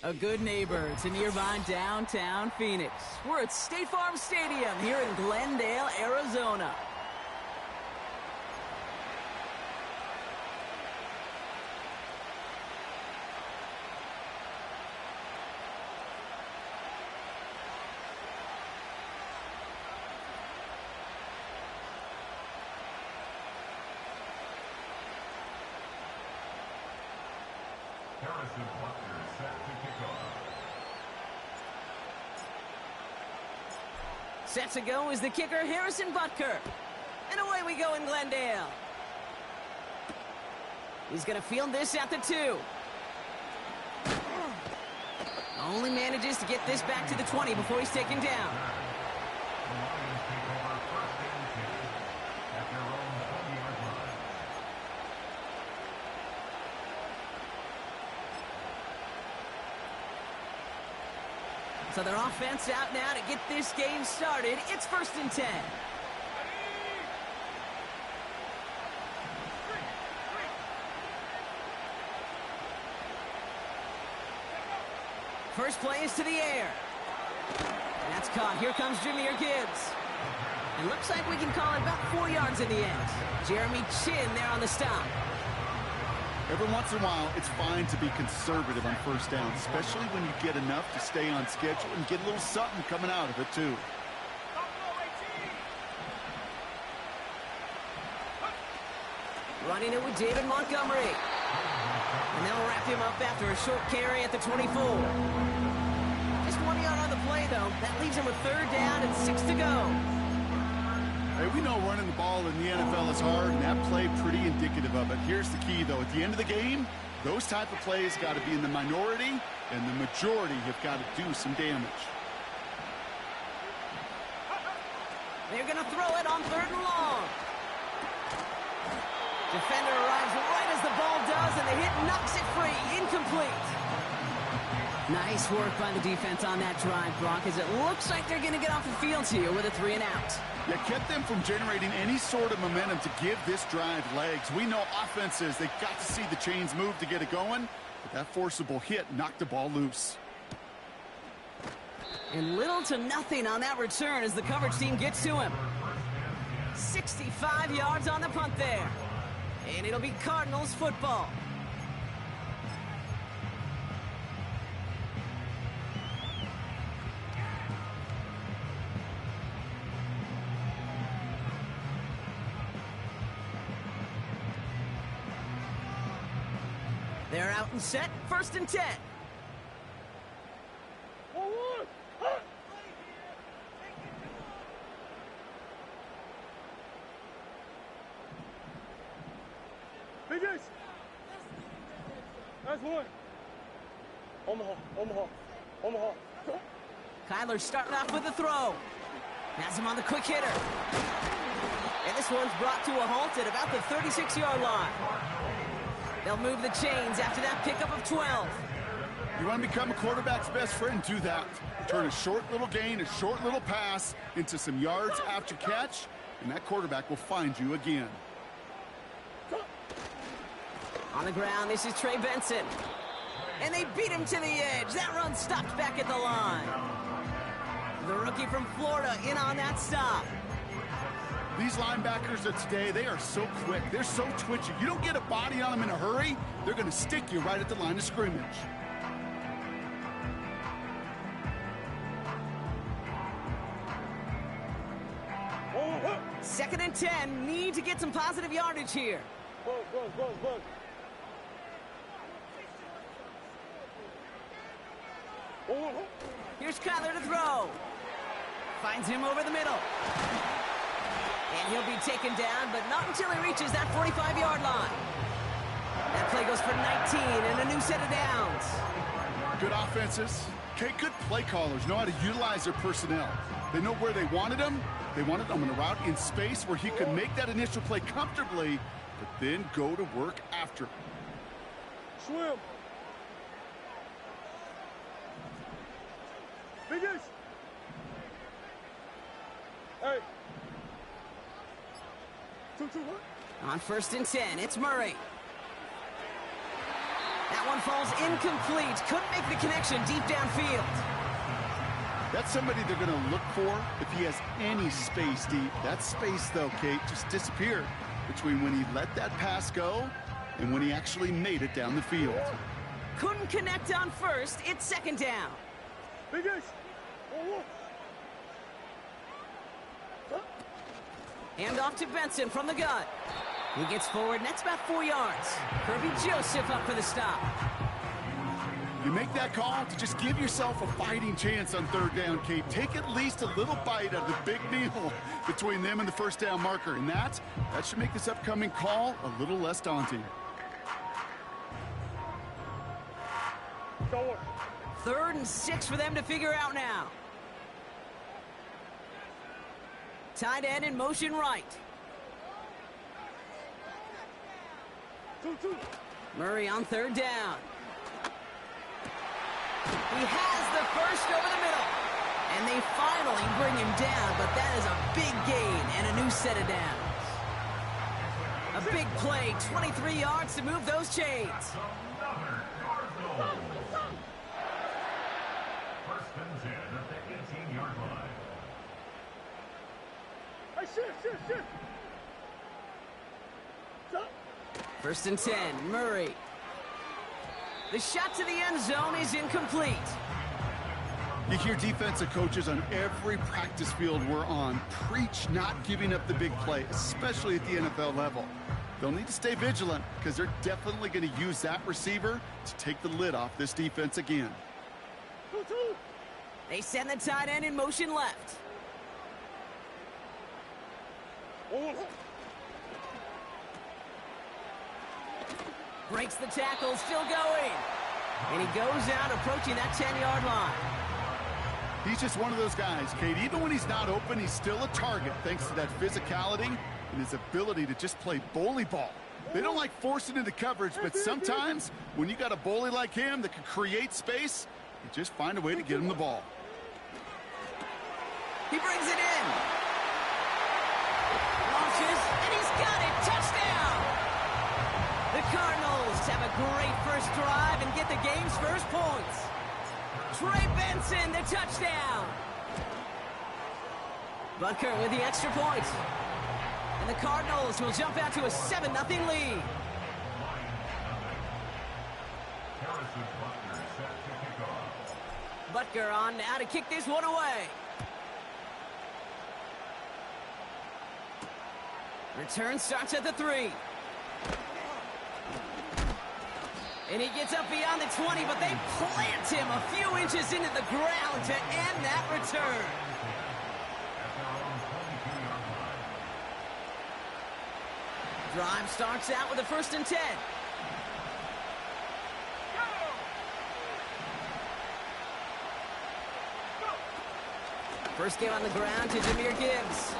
A good neighbor to nearby downtown Phoenix. We're at State Farm Stadium here in Glendale, Arizona. Set to go is the kicker, Harrison Butker. And away we go in Glendale. He's going to field this at the 2. Only manages to get this back to the 20 before he's taken down. So their offense out now to get this game started. It's 1st and 10. First play is to the air. And that's caught. Here comes Jahmyr Gibbs. It looks like we can call it about 4 yards in the end. Jeremy Chin there on the stop. Every once in a while, it's fine to be conservative on 1st down, especially when you get enough to stay on schedule and get a little something coming out of it, too. Running it with David Montgomery. And they'll wrap him up after a short carry at the 24. Just 1 yard on the play, though. That leaves him with 3rd down and 6 to go. Hey, we know running the ball in the NFL is hard, and that play pretty indicative of it. Here's the key, though. At the end of the game, those type of plays got to be in the minority, and the majority have got to do some damage. They're going to throw it on 3rd and long. Defender arrives right as the ball does, and the hit knocks it free. Incomplete. Nice work by the defense on that drive, Brock, as it looks like they're going to get off the field here with a 3 and out. Yeah, kept them from generating any sort of momentum to give this drive legs. We know offenses, they've got to see the chains move to get it going, but that forcible hit knocked the ball loose. And little to nothing on that return as the coverage team gets to him. 65 yards on the punt there. And it'll be Cardinals football. They're out and set, 1st and 10. BJ's. That's one. Omaha. Kyler starting off with the throw. Has him on the quick hitter. And this one's brought to a halt at about the 36-yard line. They'll move the chains after that pickup of 12. You want to become a quarterback's best friend, do that. Turn a short little gain, a short little pass into some yards after catch, and that quarterback will find you again. On the ground, this is Trey Benson. And they beat him to the edge. That run stopped back at the line. The rookie from Florida in on that stop. These linebackers of today, they are so quick. They're so twitchy. You don't get a body on them in a hurry, they're going to stick you right at the line of scrimmage. Second and 10. Need to get some positive yardage here. Bug. Here's Kyler to throw. Finds him over the middle. And he'll be taken down, but not until he reaches that 45-yard line. That play goes for 19 and a new set of downs. Good offenses. Okay, good play callers know how to utilize their personnel. They know where they wanted them. They wanted them in a route in space where he could make that initial play comfortably, but then go to work after. Swim. Biggest. Hey. 2-2-1. On 1st and 10, it's Murray. That one falls incomplete. Couldn't make the connection deep downfield. That's somebody they're going to look for if he has any space deep. That space, though, Kate, just disappeared between when he let that pass go and when he actually made it down the field. Couldn't connect on first. It's second down. Biggest. Hand off to Benson from the gun. He gets forward, and that's about 4 yards. Kirby Joseph up for the stop. You make that call to just give yourself a fighting chance on third down, Kate. Take at least a little bite out of the big meal between them and the first down marker. And that should make this upcoming call a little less daunting. Go. 3rd and 6 for them to figure out now. Tight end in motion right. 2-2. Murray on 3rd down. He has the first over the middle. And they finally bring him down, but that is a big gain and a new set of downs. A big play, 23 yards to move those chains. First and 10 at the 18-yard line. Hey, shift. Stop. 1st and 10, Murray. The shot to the end zone is incomplete. You hear defensive coaches on every practice field we're on preach not giving up the big play, especially at the NFL level. They'll need to stay vigilant because they're definitely going to use that receiver to take the lid off this defense again. 2-2. They send the tight end in motion left. 1-1. Breaks the tackle, still going. And he goes out approaching that 10-yard line. He's just one of those guys, Kate. Even when he's not open, he's still a target thanks to that physicality and his ability to just play bully ball. They don't like forcing into coverage, but sometimes when you got a bully like him that can create space, you just find a way to get him the ball. He brings it in. Launches, and he's got it. Touchdown! The Cardinals have a great first drive and get the game's first points. Trey Benson, the touchdown. Butker with the extra point. And the Cardinals will jump out to a 7-0 lead. Butker on now to kick this one away. Return starts at the 3. And he gets up beyond the 20, but they plant him a few inches into the ground to end that return. Drive starts out with a 1st and 10. First game on the ground to Jahmyr Gibbs.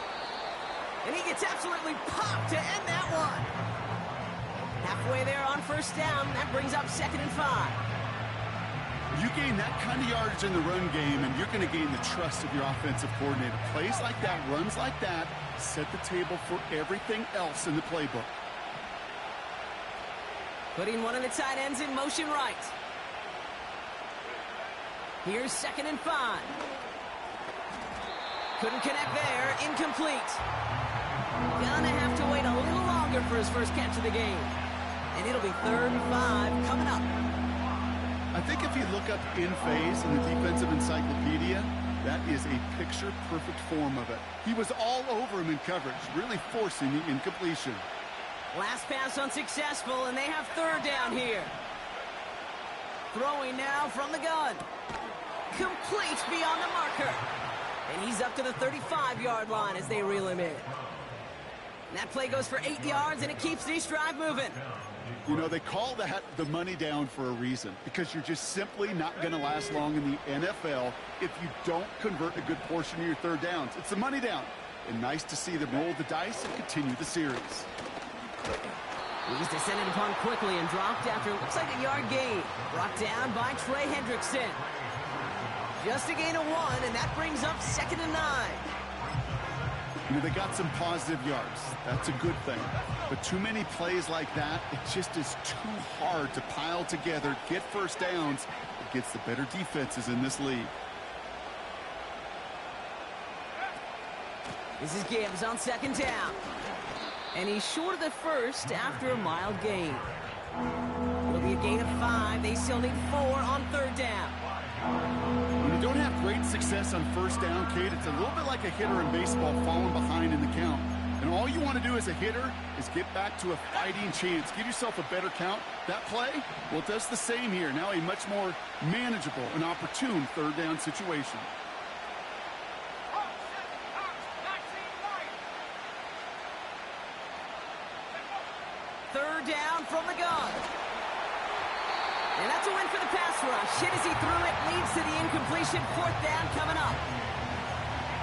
And he gets absolutely popped to end that one. Halfway there on 1st down. That brings up 2nd and 5. You gain that kind of yardage in the run game, and you're going to gain the trust of your offensive coordinator. Plays like that, runs like that, set the table for everything else in the playbook. Putting one of the tight ends in motion right. Here's 2nd and 5. Couldn't connect there. Incomplete. Gonna have to wait a little longer for his first catch of the game. And it'll be 3rd and 5 coming up. I think if you look up in phase in the defensive encyclopedia, that is a picture-perfect form of it. He was all over him in coverage, really forcing the incompletion. Last pass unsuccessful, and they have 3rd down here. Throwing now from the gun. Complete beyond the marker. And he's up to the 35-yard line as they reel him in. And that play goes for 8 yards, and it keeps this drive moving. You know, they call that the money down for a reason, because you're just simply not going to last long in the NFL if you don't convert a good portion of your 3rd downs. It's the money down. And nice to see them roll the dice and continue the series. He's descended upon quickly and dropped after looks like a yard gain. Brought down by Trey Hendrickson. Just a gain of 1, and that brings up 2nd and 9. You know, they got some positive yards. That's a good thing. But too many plays like that, it just is too hard to pile together, get first downs against the better defenses in this league. This is Gibbs on second down. And he's short of the first after a mild gain. It'll be a gain of 5. They still need 4 on third down. When you don't have great success on first down, Kate, it's a little bit like a hitter in baseball falling behind in the count. And all you want to do as a hitter is get back to a fighting chance. Give yourself a better count. That play, well, it does the same here. Now a much more manageable and opportune third down situation. Third down from the gun. And that's a win for the pass rush. Hit as he threw it, leads to the incompletion. Fourth down coming up.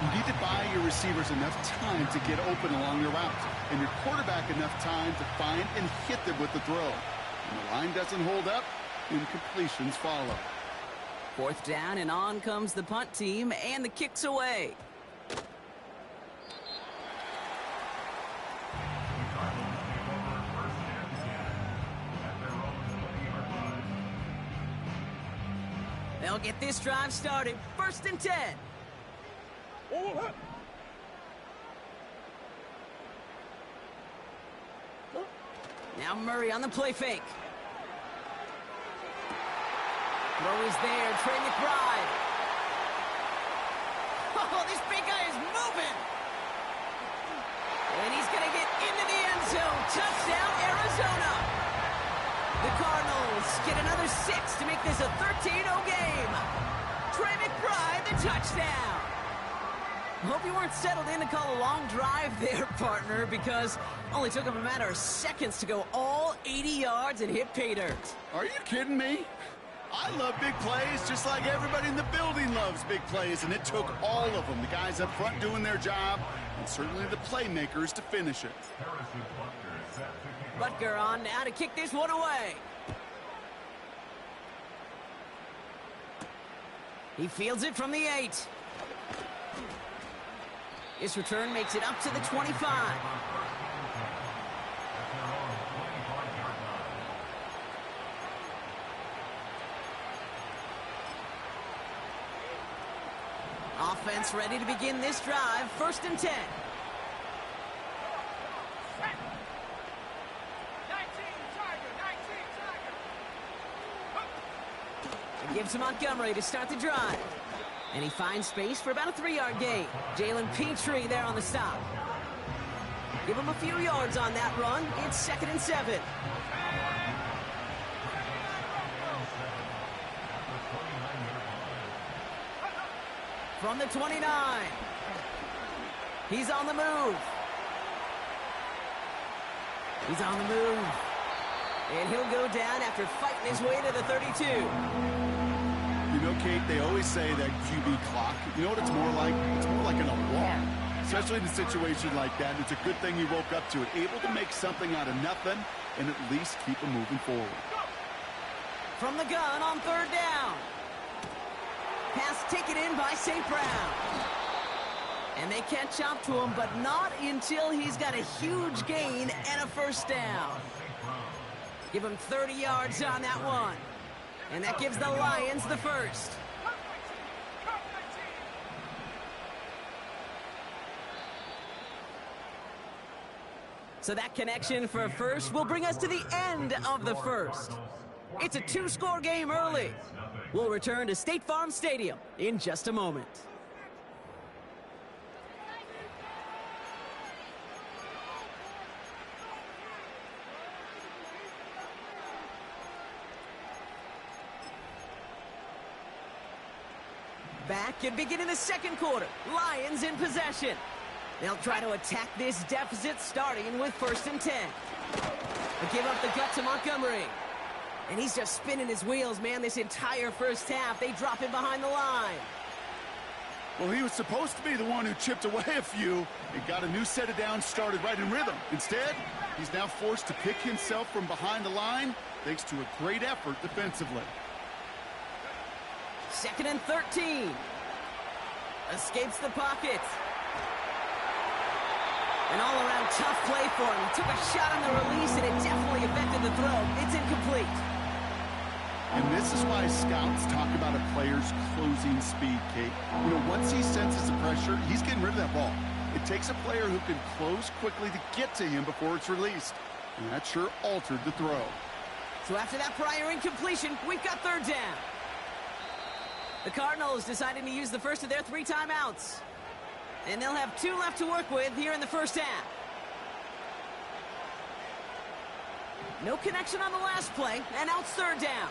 You need to buy your receivers enough time to get open along your route, and your quarterback enough time to find and hit them with the throw. When the line doesn't hold up, incompletions follow. Fourth down, and on comes the punt team, and the kick's away. They'll get this drive started. First and 10. Now Murray on the play fake. Throw is there. Trey McBride. Oh, this big guy is moving. And he's going to get into the end zone. Touchdown, Arizona. The Cardinals get another 6 to make this a 13-0 game. Trey McBride, the touchdown. Hope you weren't settled in to call a long drive there, partner, because only took him a matter of seconds to go all 80 yards and hit pay dirt. Are you kidding me? I love big plays just like everybody in the building loves big plays, and it took all of them. The guys up front doing their job, and certainly the playmakers to finish it. Butker on now to kick this one away. He fields it from the 8. This return makes it up to the 25. Offense ready to begin this drive. First and 10. Gives to Montgomery to start the drive. And he finds space for about a 3-yard gain. Jalen Petrie there on the stop. Give him a few yards on that run. It's second and 7. From the 29. He's on the move. He's on the move. And he'll go down after fighting his way to the 32. You know, Kate, they always say that QB clock. You know what it's more like? It's more like an alarm, especially in a situation like that. It's a good thing you woke up to it, able to make something out of nothing and at least keep them moving forward. From the gun on third down. Pass taken in by St. Brown. And they catch up to him, but not until he's got a huge gain and a first down. Give him 30 yards on that one. And that gives the Lions the first. So that connection for a first will bring us to the end of the first. It's a 2-score game early. We'll return to State Farm Stadium in just a moment. Back and beginning the second quarter. Lions in possession. They'll try to attack this deficit starting with first and 10. They give up the gut to Montgomery. And he's just spinning his wheels, man, this entire first half. They drop him behind the line. Well, he was supposed to be the one who chipped away a few and got a new set of downs started right in rhythm. Instead, he's now forced to pick himself from behind the line thanks to a great effort defensively. Second and 13. Escapes the pocket. An all-around tough play for him. He took a shot on the release, and it definitely affected the throw. It's incomplete. And this is why scouts talk about a player's closing speed, Kate. You know, once he senses the pressure, he's getting rid of that ball. It takes a player who can close quickly to get to him before it's released. And that sure altered the throw. So after that prior incompletion, we've got third down. The Cardinals deciding to use the first of their 3 timeouts. And they'll have 2 left to work with here in the first half. No connection on the last play, and now it's third down.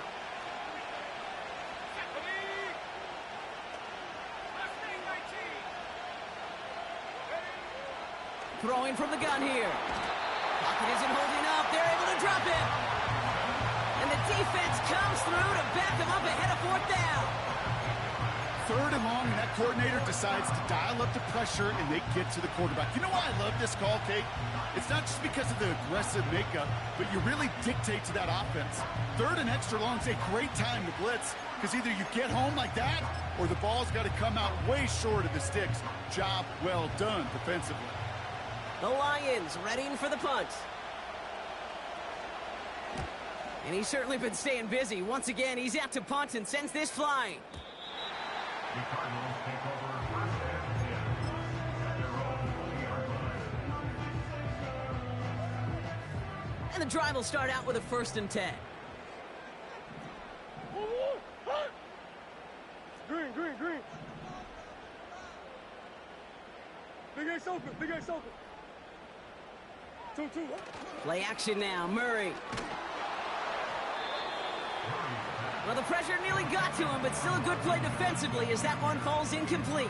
Throwing from the gun here. Pocket isn't holding up. They're able to drop him. And the defense comes through to back him up ahead of 4th down. 3rd and long, and that coordinator decides to dial up the pressure, and they get to the quarterback. You know why I love this call, Kate? It's not just because of the aggressive makeup, but you really dictate to that offense. 3rd and extra long is a great time to blitz, because either you get home like that, or the ball's got to come out way short of the sticks. Job well done defensively. The Lions readying for the punt. And he's certainly been staying busy. Once again, he's out to punt and sends this flying. The Cardinals take over first and 10 at their own 40-yard line. And the drive will start out with a 1st and 10. Green, green, green. Big Ace open, big Ace open. 2-2. Play action now, Murray. Well, the pressure nearly got to him, but still a good play defensively as that one falls incomplete.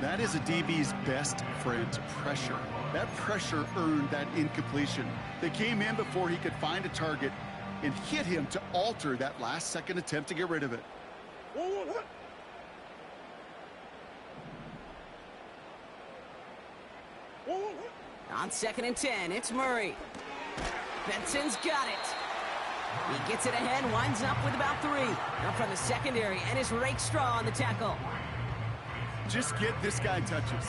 That is a DB's best friend, pressure. That pressure earned that incompletion. They came in before he could find a target and hit him to alter that last-second attempt to get rid of it. On 2nd and 10, it's Murray. Benson's got it. He gets it ahead, winds up with about 3. Up from the secondary, and is Rakestraw on the tackle. Just get this guy touches.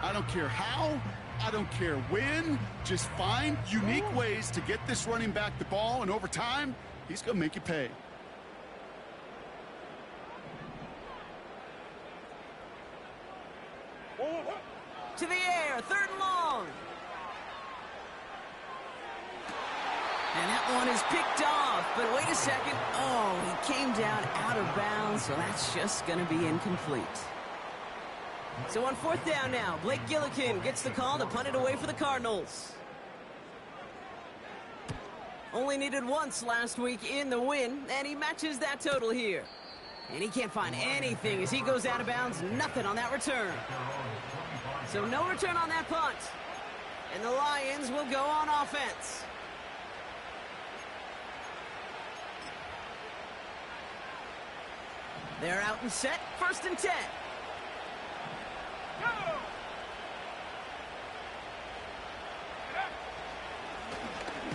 I don't care how, I don't care when. Just find unique ways to get this running back the ball, and over time, he's going to make you pay. To the air, 3rd and long. And that one is picked off, but wait a second. Oh, he came down out of bounds, so that's just going to be incomplete. So on 4th down now, Blake Gillikin gets the call to punt it away for the Cardinals. Only needed once last week in the win, and he matches that total here. And he can't find anything as he goes out of bounds. Nothing on that return. So no return on that punt. And the Lions will go on offense. They're out and set. 1st and 10.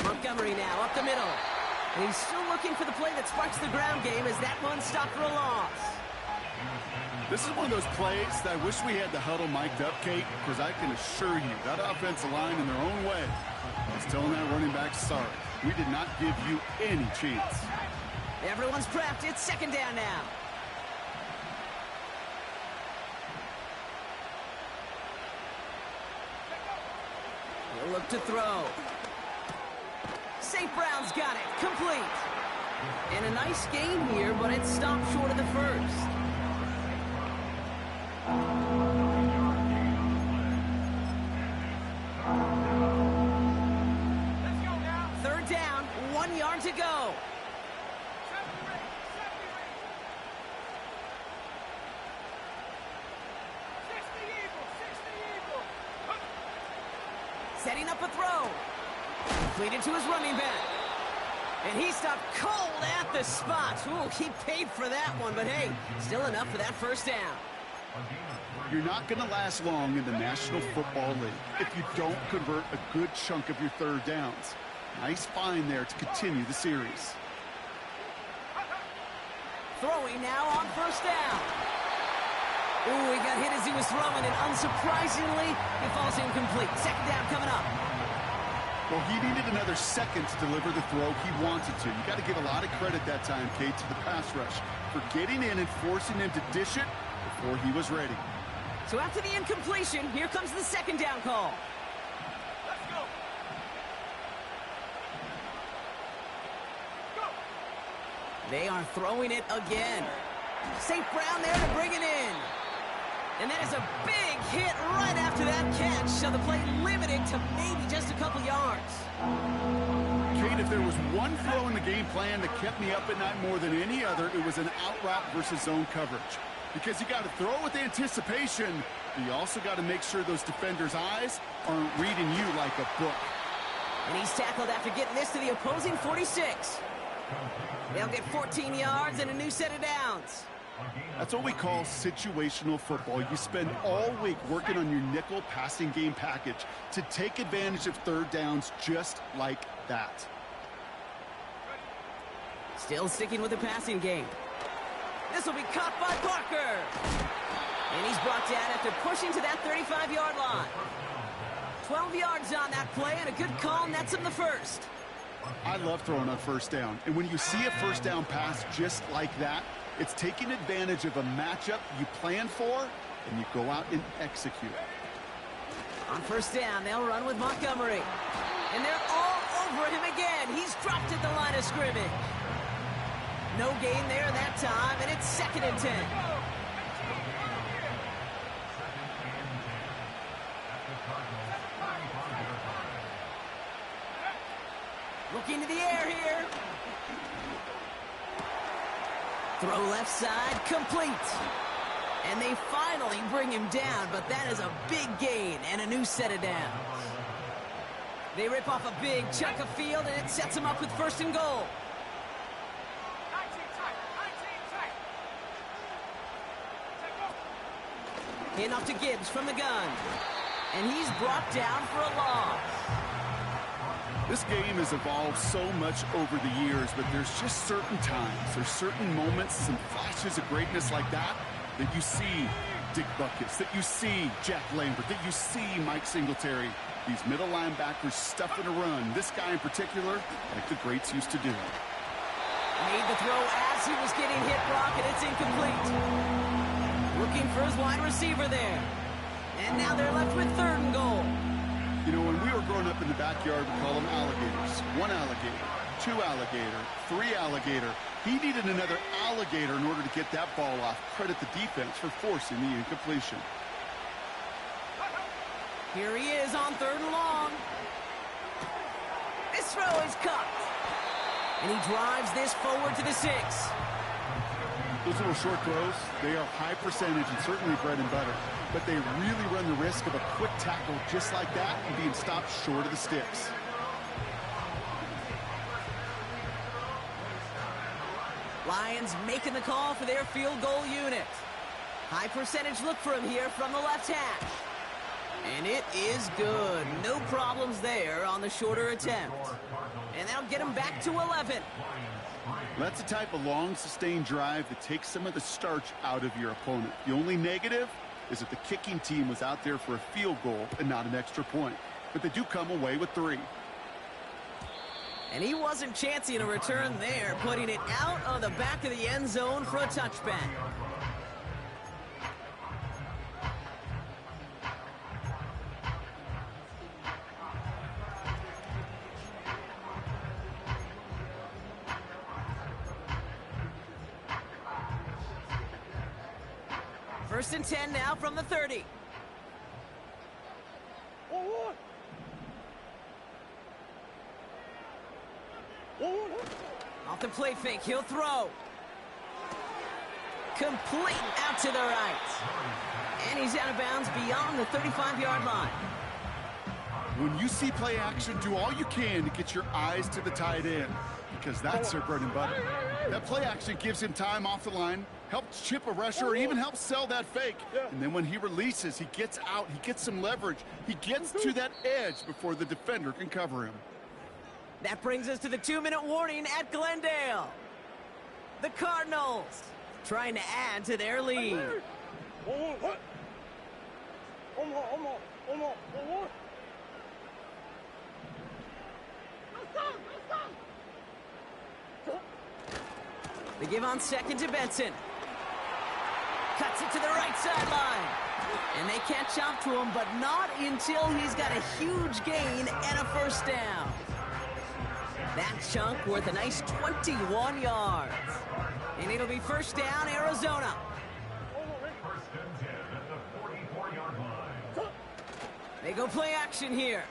Montgomery now up the middle. And he's still looking for the play that sparks the ground game as that one stopped for a loss. This is one of those plays that I wish we had the huddle mic'd up, Kate, because I can assure you that offensive line in their own way is telling that running back, sorry, we did not give you any chance. Everyone's prepped. It's 2nd down now. He'll look to throw. St. Brown's got it. Complete. And a nice gain here, but it stopped short of the 1st. Third down, 1 yard to go. Setting up a throw. Completed to his running back. And he stopped cold at the spot. Ooh, he paid for that one, but hey, still enough for that 1st down. You're not going to last long in the National Football League if you don't convert a good chunk of your 3rd downs. Nice find there to continue the series. Throwing now on 1st down. Ooh, he got hit as he was throwing, and unsurprisingly, it falls incomplete. Second down coming up. Well, he needed another second to deliver the throw he wanted to. You got to give a lot of credit that time, Kate, to the pass rush for getting in and forcing him to dish it before he was ready. So after the incompletion, here comes the second down call. Let's go. Go. They are throwing it again. St. Brown there to bring it in. And that is a big hit right after that catch, so the play limited to maybe just a couple yards. Kate, if there was one throw in the game plan that kept me up at night more than any other, it was an out route versus zone coverage. Because you got to throw with anticipation, but you also got to make sure those defenders' eyes aren't reading you like a book. And he's tackled after getting this to the opposing 46. They'll get 14 yards and a new set of downs. That's what we call situational football. You spend all week working on your nickel passing game package to take advantage of third downs just like that. Still sticking with the passing game. This will be caught by Parker. And he's brought down after pushing to that 35-yard line. 12 yards on that play, and a good call nets him the first. I love throwing on first down. And when you see a first down pass just like that, it's taking advantage of a matchup you plan for, and you go out and execute. On first down, they'll run with Montgomery. And they're all over him again. He's dropped at the line of scrimmage. No gain there that time, and it's 2nd and 10. Looking to the air here. Throw left side, complete. And they finally bring him down, but that is a big gain and a new set of downs. They rip off a big chunk of field, and it sets them up with 1st and goal. 19 tight. Take go. Hand off to Gibbs from the gun. And he's brought down for a loss. This game has evolved so much over the years, but there's just certain times, there's certain moments, some flashes of greatness like that you see Dick Butkus, that you see Jack Lambert, that you see Mike Singletary. These middle linebackers stuffing a run. This guy in particular, like the greats used to do. Made the throw as he was getting hit, Brock, and it's incomplete. Looking for his wide receiver there. And now they're left with 3rd and goal. You know, when we were growing up in the backyard, we call them alligators. 1 alligator, 2 alligator, 3 alligator. He needed another alligator in order to get that ball off. Credit the defense for forcing the incompletion. Here he is on 3rd and long. This throw is cut. And he drives this forward to the 6. Those little short throws, they are high percentage and certainly bread and butter. But they really run the risk of a quick tackle just like that and being stopped short of the sticks. Lions making the call for their field goal unit. High percentage look for him here from the left hash. And it is good. No problems there on the shorter attempt. And that'll get him back to 11. That's the type of long, sustained drive that takes some of the starch out of your opponent. The only negative is if the kicking team was out there for a field goal and not an extra point. But they do come away with 3. And he wasn't chancing a return there, putting it out of the back of the end zone for a touchback. First and 10 now from the 30. Off the play fake, he'll throw. Complete out to the right. And he's out of bounds beyond the 35-yard line. When you see play action, do all you can to get your eyes to the tight end, because that's their bread and butter. That play action gives him time off the line, helps chip a rusher, or even helps sell that fake. And then when he releases, he gets out, he gets some leverage. He gets to that edge before the defender can cover him. That brings us to the 2-minute warning at Glendale. The Cardinals trying to add to their lead. They give on second to Benson. Cuts it to the right sideline. And they catch up to him, but not until he's got a huge gain and a first down. That chunk worth a nice 21 yards. And it'll be first down, Arizona. First and 10 at the 44-yard line. They go play action here.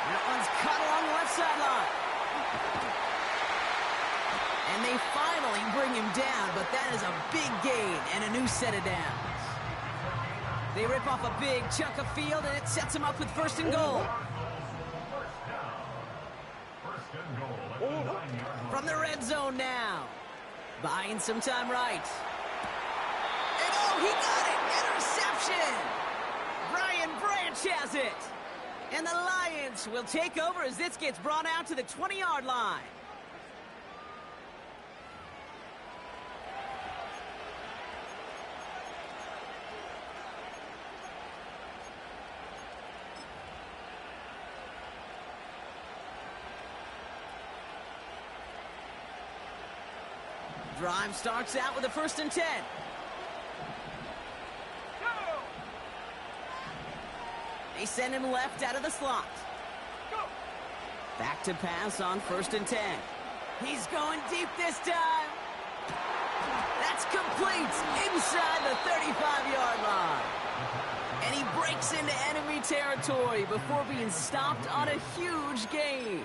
That one's cut along the left sideline. And they finally bring him down, but that is a big gain and a new set of downs. They rip off a big chunk of field, and it sets them up with first and goal. First and goal at the 9-yard line. From the red zone now. Buying some time right. And oh, he got it! Interception! Brian Branch has it! And the Lions will take over as this gets brought out to the 20-yard line. Drive starts out with a first and 10. They send him left out of the slot. Back to pass on first and 10. He's going deep this time. That's complete inside the 35-yard line. And he breaks into enemy territory before being stopped on a huge gain.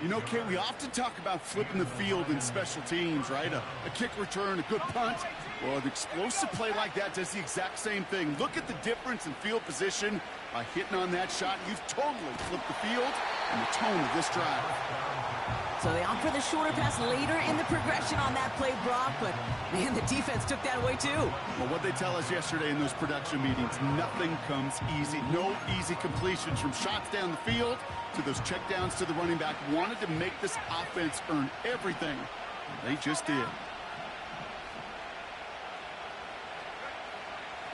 You know, Kate, we often talk about flipping the field in special teams, right? A kick return, a good punt. Well, an explosive play like that does the exact same thing. Look at the difference in field position by hitting on that shot. You've totally flipped the field and the tone of this drive. So they opt for the shorter pass later in the progression on that play, Brock, but man, the defense took that away too. Well, what they tell us yesterday in those production meetings, nothing comes easy. No easy completions from shots down the field to those checkdowns to the running back. Wanted to make this offense earn everything. They just did.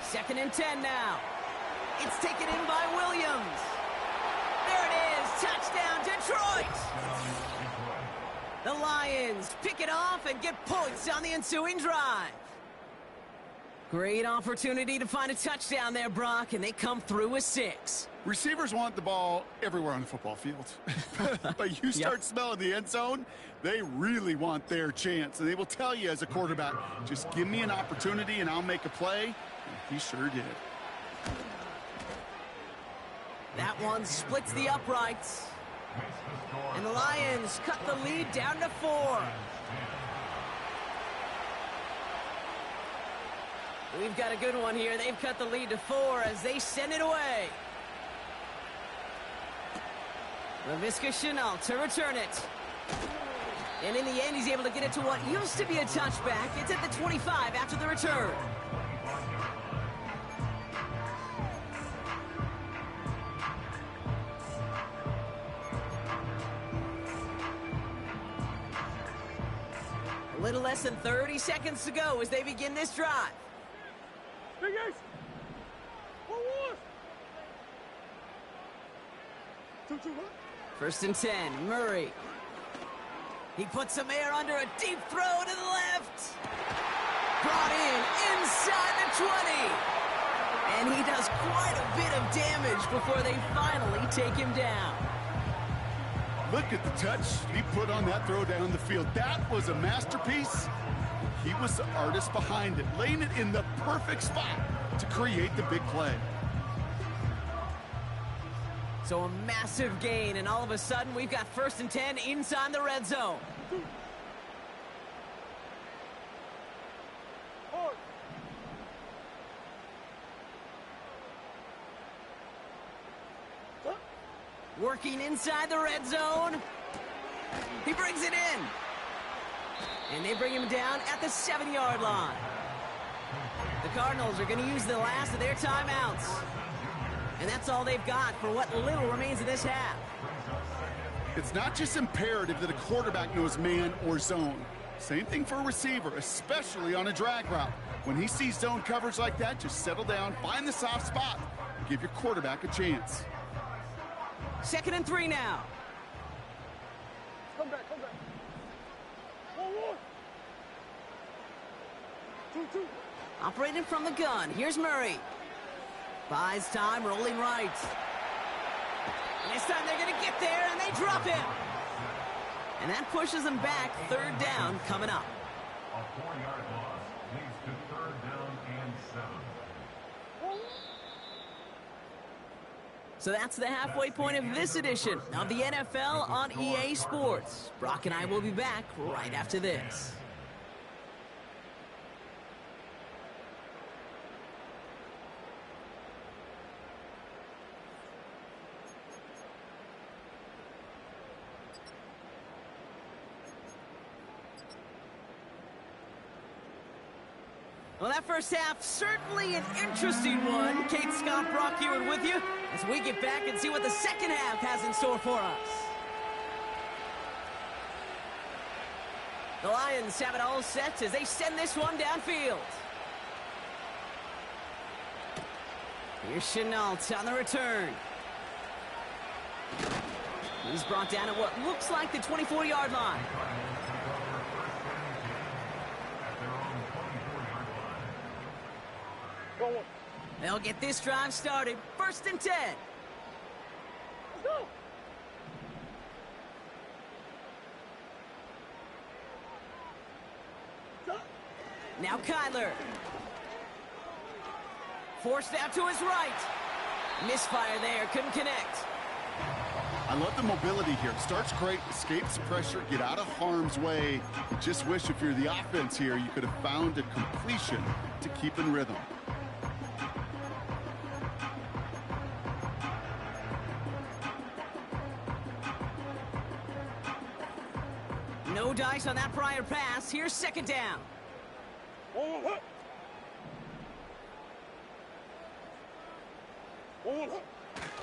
Second and 10 now. It's taken in by Williams. There it is. Touchdown, Detroit. The Lions pick it off and get points on the ensuing drive. Great opportunity to find a touchdown there, Brock, and they come through with 6. Receivers want the ball everywhere on the football field. But you start smelling the end zone, they really want their chance. And they will tell you as a quarterback, just give me an opportunity and I'll make a play. And he sure did. That one splits the uprights. And the Lions cut the lead down to 4. We've got a good one here. They've cut the lead to 4 as they send it away. LaVisca Chenault to return it. And in the end, he's able to get it to what used to be a touchback. It's at the 25 after the return. A little less than 30 seconds to go as they begin this drive. Big Ace! 1-1! 2-2, what? First and 10, Murray. He puts some air under a deep throw to the left. Brought in inside the 20. And he does quite a bit of damage before they finally take him down. Look at the touch he put on that throw down the field. That was a masterpiece. He was the artist behind it, laying it in the perfect spot to create the big play. So a massive gain, and all of a sudden, we've got first and 10 inside the red zone. Working inside the red zone. He brings it in. And they bring him down at the 7-yard line. The Cardinals are going to use the last of their timeouts. And that's all they've got for what little remains of this half. It's not just imperative that a quarterback knows man or zone. Same thing for a receiver, especially on a drag route. When he sees zone coverage like that, just settle down, find the soft spot, and give your quarterback a chance. 2nd and 3 now. Come back, come back. 1-1. 2-2. Operating from the gun. Here's Murray. Buys time, rolling right. And this time they're going to get there, and they drop him. And that pushes them back. 3rd down coming up. A 4-yard loss leads to 3rd down and 7. So that's the halfway point of this edition of the NFL on EA Sports. Brock and I will be back right after this. Well, that first half, certainly an interesting one. Kate, Scott, Brock Ewan with you as we get back and see what the second half has in store for us. The Lions have it all set as they send this one downfield. Here's Chenault on the return. He's brought down at what looks like the 24-yard line. They'll get this drive started. 1st and 10. Let's go. Now Kyler. Forced out to his right. Misfire there, couldn't connect. I love the mobility here. Starts great, escapes pressure, get out of harm's way. You just wish if you're the offense here, you could have found a completion to keep in rhythm. No dice on that prior pass. Here's 2nd down. 1-1. 1-1.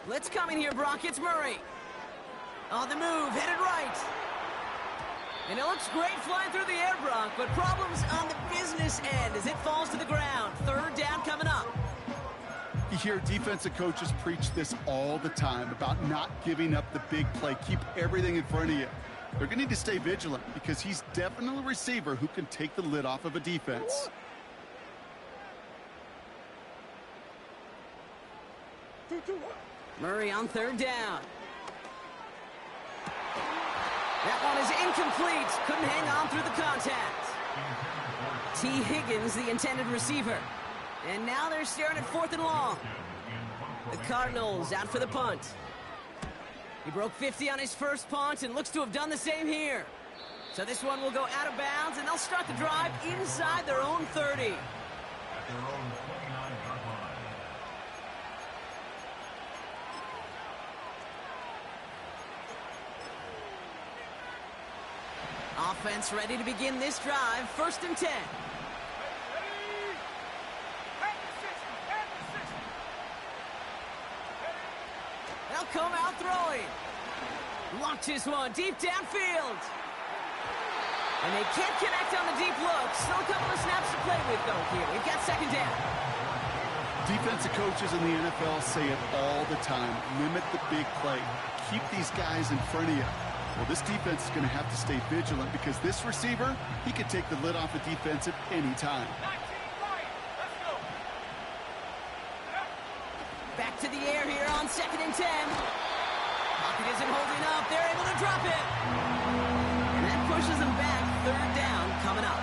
Let's come in here, Brock. It's Murray. On the move, headed right. And it looks great flying through the air, Brock, but problems on the business end as it falls to the ground. 3rd down coming up. You hear defensive coaches preach this all the time about not giving up the big play. Keep everything in front of you. They're going to need to stay vigilant because he's definitely a receiver who can take the lid off of a defense. 2-2. Murray on 3rd down. That one is incomplete. Couldn't hang on through the contact. T. Higgins, the intended receiver. And now they're staring at 4th and long. The Cardinals out for the punt. He broke 50 on his first punt and looks to have done the same here. So this one will go out of bounds, and they'll start the drive inside their own 30. At their own 29-yard line. Offense ready to begin this drive. 1st and 10. They'll come out throwing. Launches one deep downfield. And they can't connect on the deep look. Still a couple of snaps to play with, though, here. We've got 2nd down. Defensive coaches in the NFL say it all the time. Limit the big play. Keep these guys in front of you. Well, this defense is going to have to stay vigilant because this receiver, he could take the lid off a defense at any time. Back to the air here on 2nd and 10. Pocket isn't holding up. They're able to drop it. And that pushes them back. 3rd down coming up.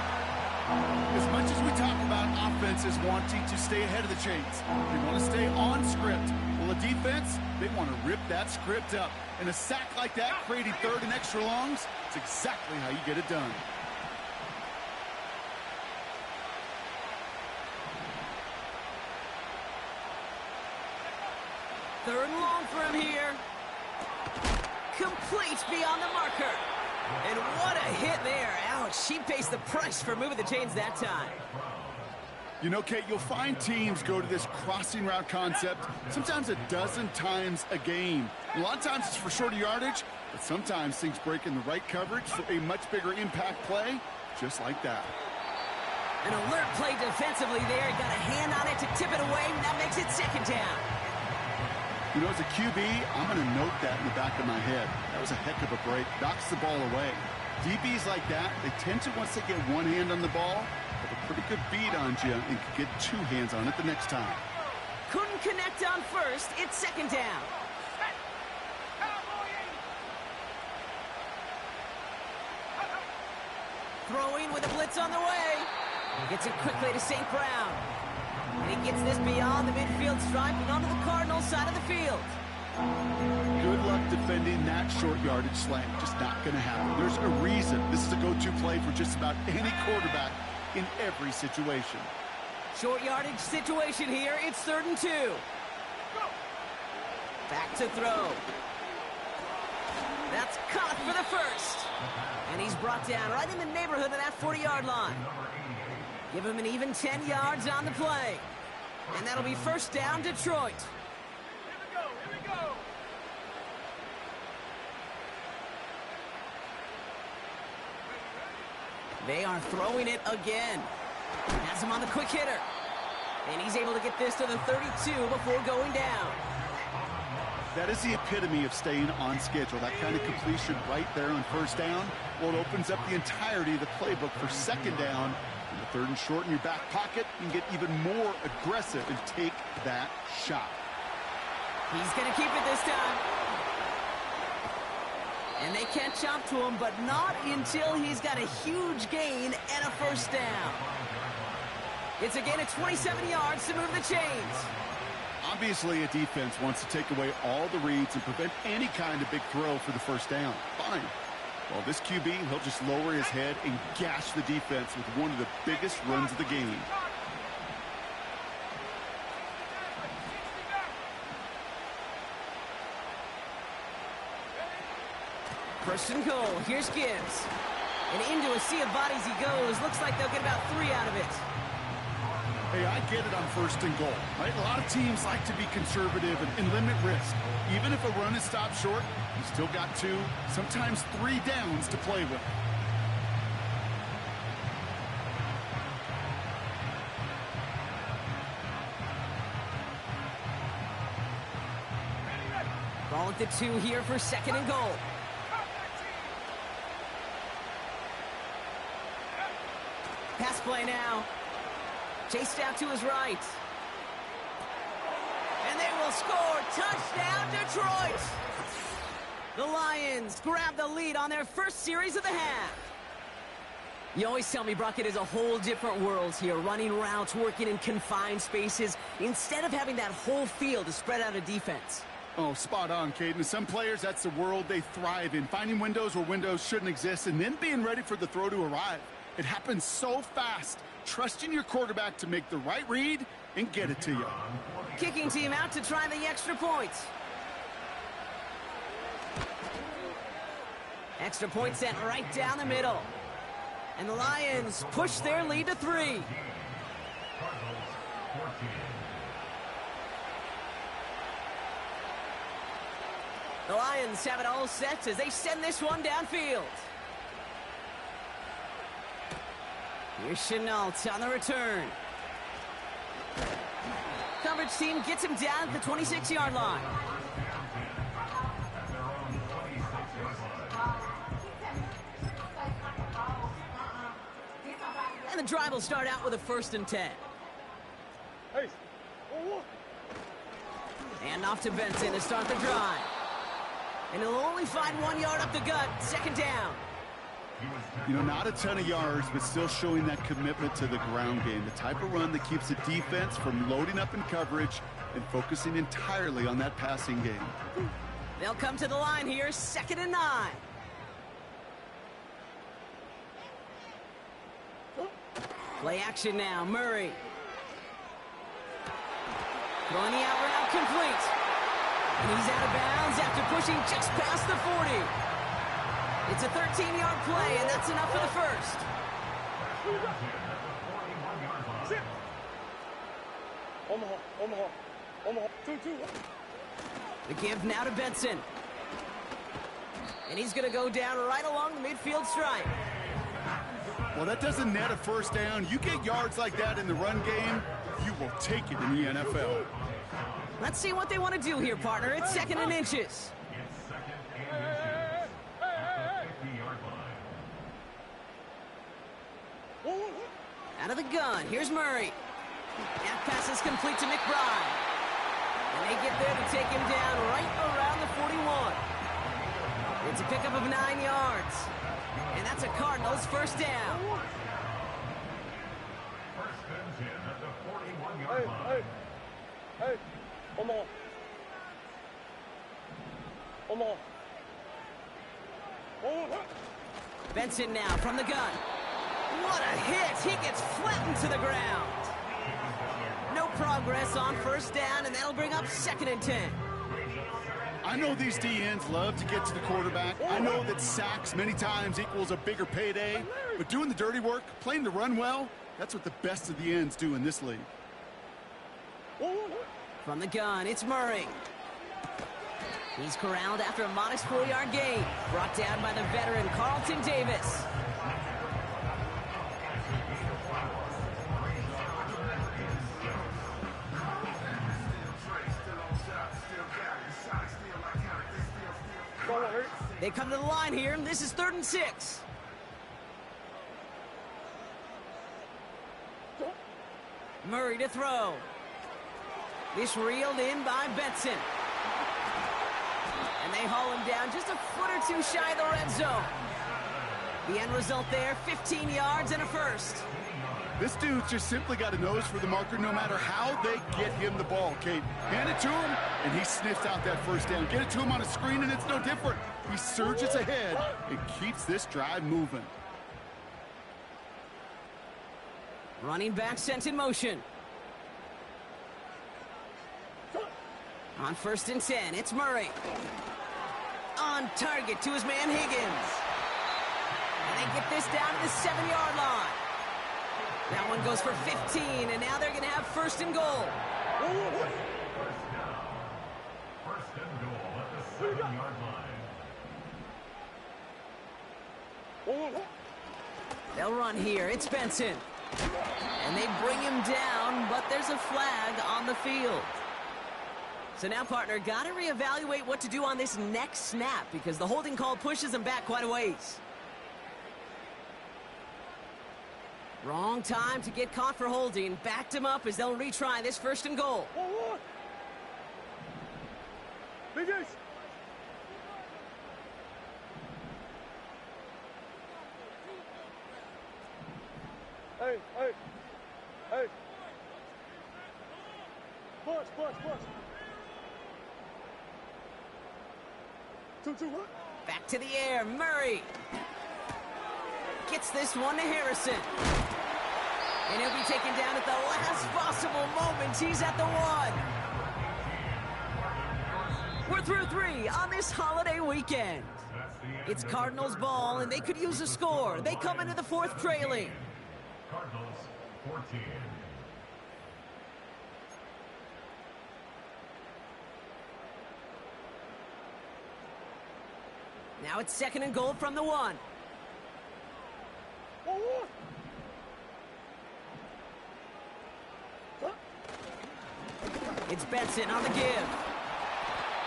As much as we talk about offenses wanting to stay ahead of the chains, they want to stay on script. Well, a defense, they want to rip that script up. And a sack like that, creating 3rd and extra longs, it's exactly how you get it done. Third and long for him here. Complete beyond the marker. And what a hit there. Ouch, she pays the price for moving the chains that time. You know, Kate, you'll find teams go to this crossing route concept sometimes a dozen times a game. A lot of times it's for shorter yardage, but sometimes things break in the right coverage for a much bigger impact play. just like that. An alert play defensively there. Got a hand on it to tip it away. That makes it second down. You know, as a QB, I'm going to note that in the back of my head. That was a heck of a break. Knocks the ball away. DBs like that, they tend to, once they get one hand on the ball, have a pretty good beat on you and can get two hands on it the next time. Couldn't connect on first. It's second down. Throwing with a blitz on the way. Gets it quickly to St. Brown. And he gets this beyond the midfield stripe and onto the Cardinals side of the field. Good luck defending that short yardage slant. Just not going to happen. There's a reason this is a go-to play for just about any quarterback in every situation. Short yardage situation here. It's 3rd and 2. Back to throw. That's caught for the first. And he's brought down right in the neighborhood of that 40-yard line. Give him an even 10 yards on the play. And that'll be first down, Detroit. Here we go. They are throwing it again. Has him on the quick hitter. And he's able to get this to the 32 before going down. That is the epitome of staying on schedule. That kind of completion right there on first down. Well, it opens up the entirety of the playbook for second down. In the 3rd and short in your back pocket, you can get even more aggressive and take that shot. He's going to keep it this time. And they can't jump to him, but not until he's got a huge gain and a first down. It's a gain of 27 yards to move the chains. Obviously, a defense wants to take away all the reads and prevent any kind of big throw for the first down. Fine. Well, this QB, he'll just lower his head and gash the defense with one of the biggest runs of the game. First and goal. Here's Gibbs. And into a sea of bodies he goes. Looks like they'll get about 3 out of it. Hey, I get it on 1st and goal, right? A lot of teams like to be conservative and limit risk. Even if a run is stopped short, you still got 2, sometimes 3 downs to play with. Ball at the 2 here for 2nd and goal. Pass play now. Chased out to his right. And they will score. Touchdown, Detroit. The Lions grab the lead on their first series of the half. You always tell me, Brock, it is a whole different world here. Running routes, working in confined spaces, instead of having that whole field to spread out a defense. Oh, spot on, Caden. Some players, that's the world they thrive in. Finding windows where windows shouldn't exist and then being ready for the throw to arrive. It happens so fast. Trusting your quarterback to make the right read and get it to you. Kicking team out to try the extra point. Extra point sent right down the middle. And the Lions push their lead to 3. The Lions have it all set as they send this one downfield. Here's Chenault on the return. Coverage team gets him down at the 26-yard line. And the drive will start out with a 1st and 10. Hey. And off to Benson to start the drive. And he'll only find 1 yard up the gut. 2nd down. You know, not a ton of yards, but still showing that commitment to the ground game. The type of run that keeps the defense from loading up in coverage and focusing entirely on that passing game. They'll come to the line here, 2nd and 9. Play action now, Murray. Throwing the out route complete. And he's out of bounds after pushing just past the 40. It's a 13-yard play, and that's enough for the first. Omaha. 2-2. The give now to Benson. And he's going to go down right along the midfield stripe. Well, that doesn't net a first down. You get yards like that in the run game, you will take it in the NFL. Let's see what they want to do here, partner. It's 2nd and inches. It's 2nd and inches at the 50-yard line. Out of the gun, here's Murray. That pass is complete to McBride. And they get there to take him down right around the 41. It's a pickup of 9 yards. And that's a Cardinals first down. First and 10 at the 41-yard line. Hey, come on. Come on. Benson now from the gun. What a hit! He gets flattened to the ground. No progress on first down, and that'll bring up 2nd and 10. I know these DNs love to get to the quarterback. I know that sacks many times equals a bigger payday, but doing the dirty work, playing the run well, that's what the best of the ends do in this league. From the gun, it's Murray. He's corralled after a modest 4-yard gain, brought down by the veteran Carlton Davis. They come to the line here, and this is 3rd and 6. Murray to throw. This reeled in by Benson. And they haul him down just a foot or two shy of the red zone. The end result there, 15 yards and a first. This dude's just simply got a nose for the marker no matter how they get him the ball, Kate. Hand it to him, and he sniffs out that first down. Get it to him on a screen, and it's no different. He surges ahead and keeps this drive moving. Running back sent in motion. On 1st and 10, it's Murray. On target to his man Higgins. And they get this down to the 7-yard line. That one goes for 15, and now they're going to have 1st and goal. First and goal at the 7-yard line. They'll run here. It's Benson. And they bring him down, but there's a flag on the field. So now, partner, got to reevaluate what to do on this next snap because the holding call pushes him back quite a ways. Wrong time to get caught for holding. Backed him up as they'll retry this 1st and goal. Big Ace. Hey. Push. 2-2, what? Back to the air, Murray. Gets this one to Harrison. And he'll be taken down at the last possible moment. He's at the 1. We're through 3 on this holiday weekend. It's Cardinals ball, and they could use a score. They come into the 4th trailing. Cardinals 14. Now it's 2nd and goal from the 1. It's Benson on the give.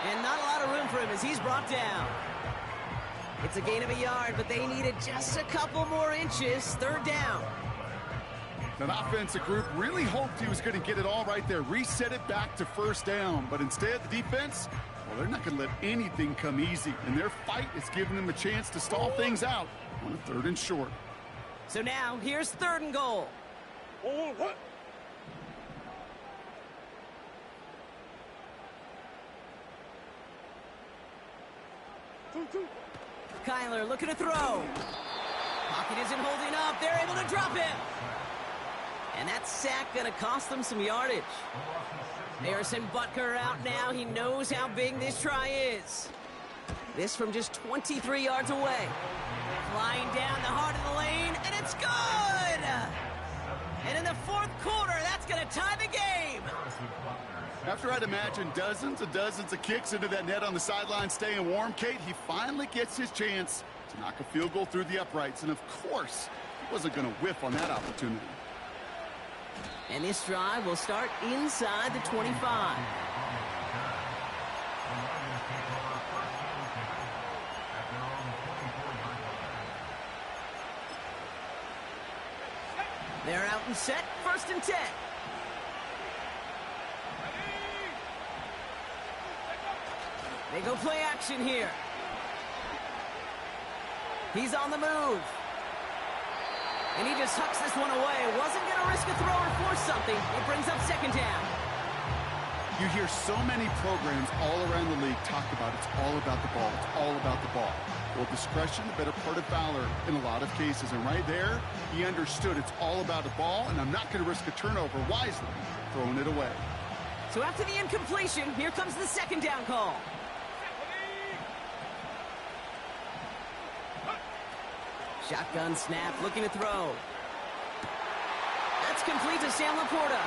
And not a lot of room for him as he's brought down. It's a gain of a yard, but they needed just a couple more inches. 3rd down. That offensive group really hoped he was going to get it all right there, reset it back to 1st down. But instead, the defense, well, they're not going to let anything come easy. And their fight is giving them a chance to stall things out on a 3rd and short. So now, here's 3rd and goal. What? Kyler looking to throw. Pocket isn't holding up. They're able to drop him. And that sack going to cost them some yardage. Harrison Butker out now. He knows how big this try is. This from just 23 yards away. Flying down the heart of the lane, and it's good! And in the 4th quarter, that's going to tie the game. After I'd imagine dozens and dozens of kicks into that net on the sideline staying warm, Kate, he finally gets his chance to knock a field goal through the uprights. And of course, He wasn't going to whiff on that opportunity. And this drive will start inside the 25. They're out and set, 1st and 10. They go play action here. He's on the move. And he just hucks this one away. Wasn't going to risk a throw or force something. It brings up 2nd down. You hear so many programs all around the league talk about it's all about the ball. It's all about the ball. Well, discretion, the better part of valor in a lot of cases. And right there, he understood it's all about the ball, and I'm not going to risk a turnover wisely, throwing it away. So after the incompletion, here comes the 2nd down call. Shotgun snap, looking to throw. That's complete to Sam Laporta.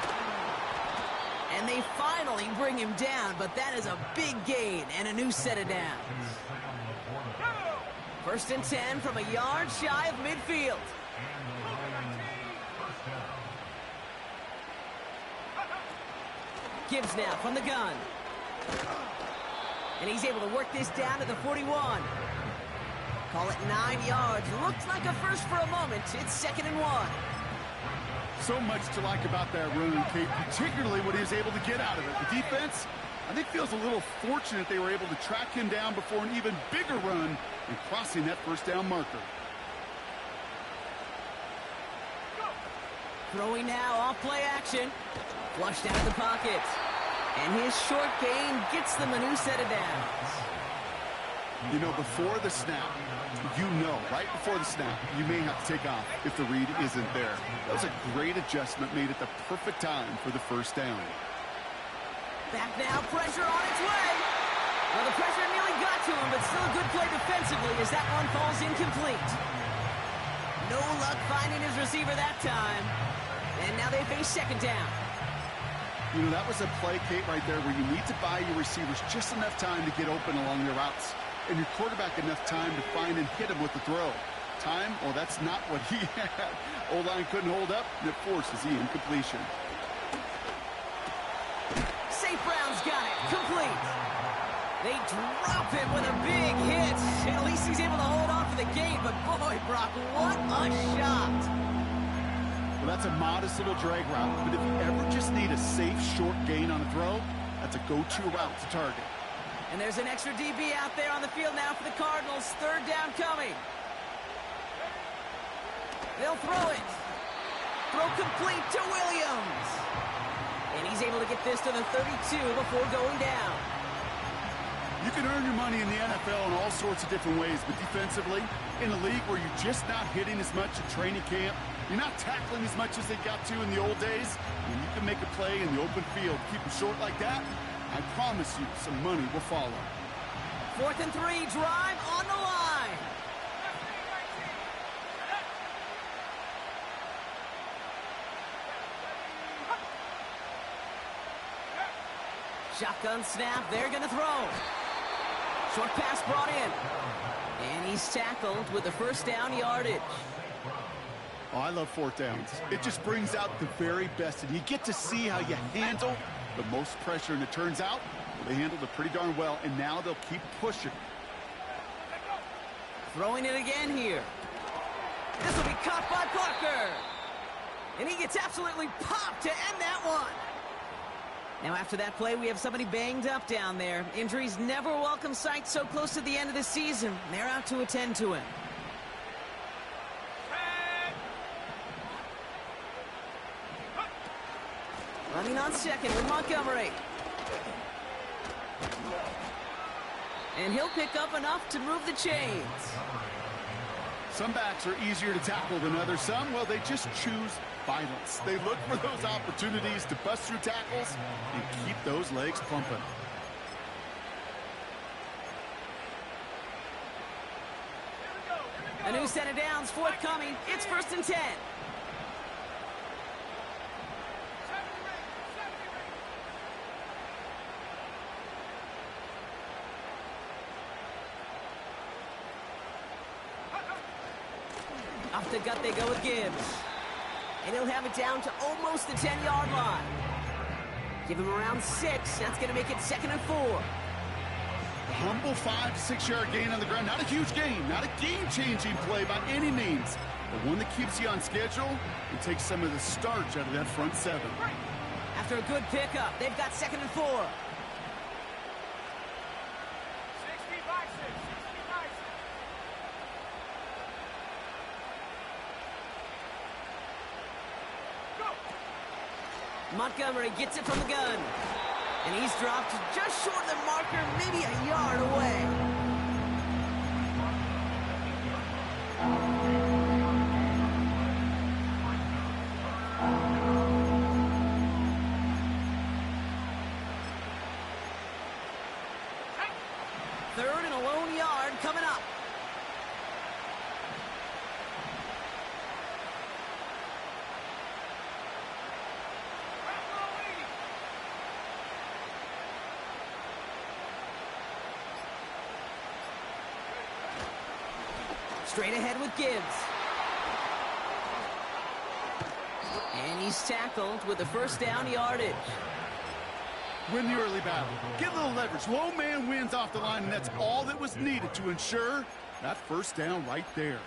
And they finally bring him down, but that is a big gain and a new set of downs. 1st and 10 from a yard shy of midfield. Gibbs now from the gun. And he's able to work this down to the 41. Call it 9 yards. Looked like a first for a moment. It's 2nd and 1. So much to like about that run, Kate, particularly what he was able to get out of it. The defense, I think, feels a little fortunate they were able to track him down before an even bigger run and crossing that 1st down marker. Throwing now off play action. Flushed out of the pocket. And his short gain gets them a new set of downs. You know, before the snap, right before the snap, you may have to take off if the read isn't there. That was a great adjustment made at the perfect time for the 1st down. Back now, pressure on its way. Well, the pressure nearly got to him, but still a good play defensively as that one falls incomplete. No luck finding his receiver that time. And now they face 2nd down. You know, that was a play, Kate, right there where you need to buy your receivers just enough time to get open along their routes. And your quarterback enough time to find and hit him with the throw. Time, well, that's not what he had. O-line couldn't hold up, and it forces the incompletion. St. Brown's got it. Complete. They drop him with a big hit. And at least he's able to hold on for the game. But boy, Brock, what a shot. Well, that's a modest little drag route. But if you ever just need a safe, short gain on a throw, that's a go-to route to target. And there's an extra DB out there on the field now for the Cardinals. 3rd down coming. They'll throw it. Throw complete to Williams. And he's able to get this to the 32 before going down. You can earn your money in the NFL in all sorts of different ways, but defensively, in a league where you're just not hitting as much at training camp, you're not tackling as much as they got to in the old days, when you can make a play in the open field, keep them short like that, I promise you some money will follow. 4th and 3, drive on the line. Shotgun snap, they're going to throw. Short pass brought in. And he's tackled with the 1st down yardage. Oh, I love 4th downs. It just brings out the very best, and you get to see how you handle the most pressure, and it turns out they handled it pretty darn well, and now they'll keep pushing. Throwing it again here. This will be caught by Parker. And he gets absolutely popped to end that one. Now after that play, we have somebody banged up down there. Injuries never a welcome sight so close to the end of the season. They're out to attend to him. Running on 2nd with Montgomery. And he'll pick up enough to move the chains. Some backs are easier to tackle than others. Some, well, they just choose violence. They look for those opportunities to bust through tackles and keep those legs pumping. A new set of downs forthcoming. It's 1st and 10. Off the the gut they go with Gibbs. And he'll have it down to almost the 10-yard line. Give him around 6. That's going to make it 2nd and 4. A humble 5 to 6 yard gain on the ground. Not a huge gain, not a game-changing play by any means, but one that keeps you on schedule and takes some of the starch out of that front 7. After a good pickup, they've got 2nd and 4. 60 Montgomery gets it from the gun. And he's dropped just short of the marker, maybe a yard away. Third and a lone yard coming up. Straight ahead with Gibbs. And he's tackled with the first down yardage. Win the early battle. Get a little leverage. Low man wins off the line, and that's all that was needed to ensure that first down right there.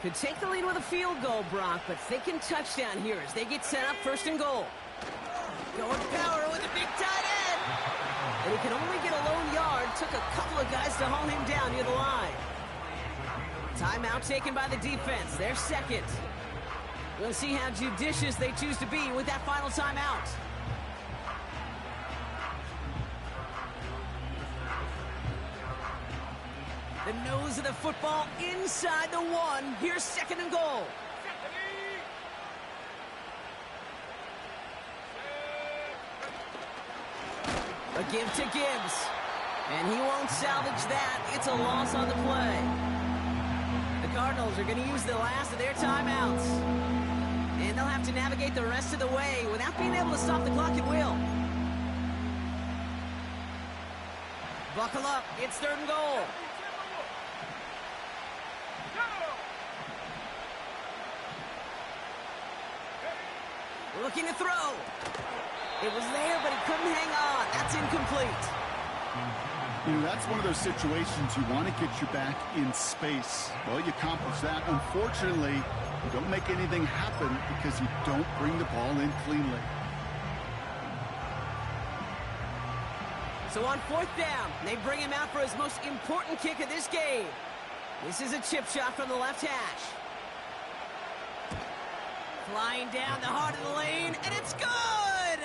Could take the lead with a field goal, Brock, but thinking touchdown here as they get set up 1st and goal. Going power with a big tight end. And he can only get a lone yard. Took a couple of guys to hold him down near the line. Timeout taken by the defense. They're 2nd. We'll see how judicious they choose to be with that final timeout. The nose of the football inside the 1. Here's 2nd and goal. A give to Gibbs. And he won't salvage that. It's a loss on the play. The Cardinals are going to use the last of their timeouts. And they'll have to navigate the rest of the way without being able to stop the clock at will. Buckle up. It's 3rd and goal. Looking to throw. It was there, but he couldn't hang on. That's incomplete. You know, that's one of those situations you want to get you back in space. Well, you accomplish that. Unfortunately, you don't make anything happen because you don't bring the ball in cleanly. So on 4th down, they bring him out for his most important kick of this game. This is a chip shot from the left hash. Flying down the heart of the lane, and it's good!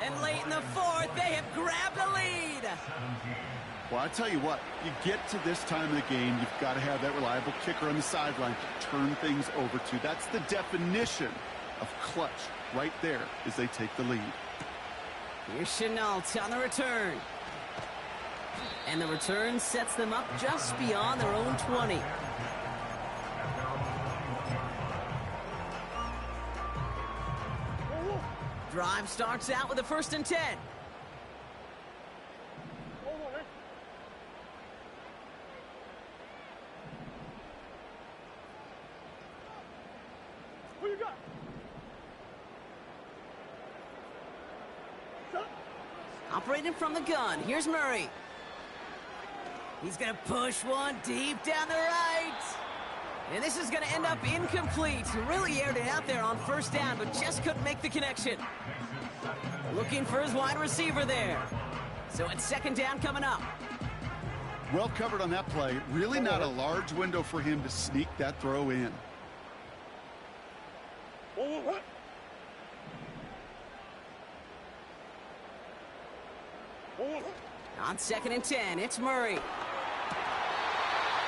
And late in the 4th, they have grabbed the lead. Well, I tell you what, you get to this time of the game, you've got to have that reliable kicker on the sideline to turn things over to. That's the definition of clutch right there as they take the lead. Here's Chenault on the return. And the return sets them up just beyond their own 20. Drive starts out with a 1st and 10. Who you got? Operating from the gun, here's Murray. He's going to push one deep down the right. And this is going to end up incomplete. Really aired it out there on 1st down, but just couldn't make the connection. Looking for his wide receiver there. So it's 2nd down coming up. Well covered on that play. Really not a large window for him to sneak that throw in. On 2nd and 10, it's Murray.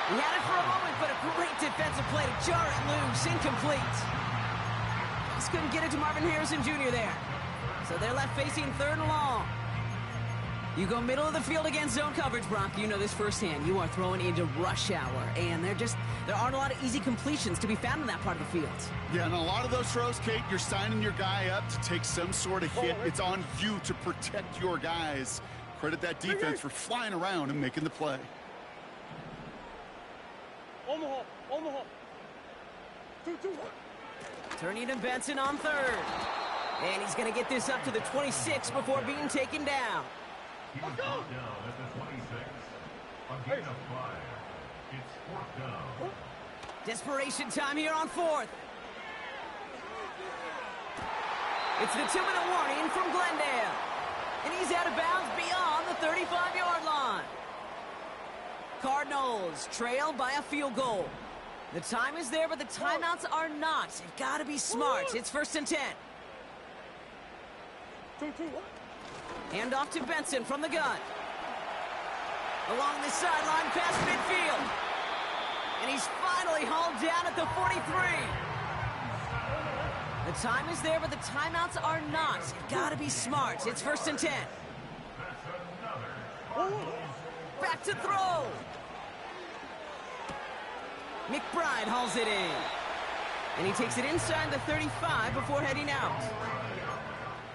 He had it for a moment, but a great defensive play to jar it loose. Incomplete. Just couldn't get it to Marvin Harrison Jr. there. So they're left facing 3rd and long. You go middle of the field against zone coverage, Brock. You know this firsthand. You are throwing into rush hour, and there aren't a lot of easy completions to be found in that part of the field. Yeah, and a lot of those throws, Kate, you're signing your guy up to take some sort of hit. It's on you to protect your guys. Credit that defense for flying around and making the play. Omaha. 2-2. Turning to Benson on third. And he's going to get this up to the 26 before being taken down. He was brought down at the 26. A gain of 5. It's 4th down. Desperation time here on 4th. It's the 2-minute warning from Glendale. And he's out of bounds beyond the 35-yard line. Cardinals trail by a field goal. The time is there, but the timeouts are not. You've got to be smart. It's 1st and 10. 2-2. Hand off to Benson from the gun. Along the sideline past midfield. And he's finally hauled down at the 43. The time is there, but the timeouts are not. You've got to be smart. It's 1st and 10. Back to throw. McBride hauls it in. And he takes it inside the 35 before heading out.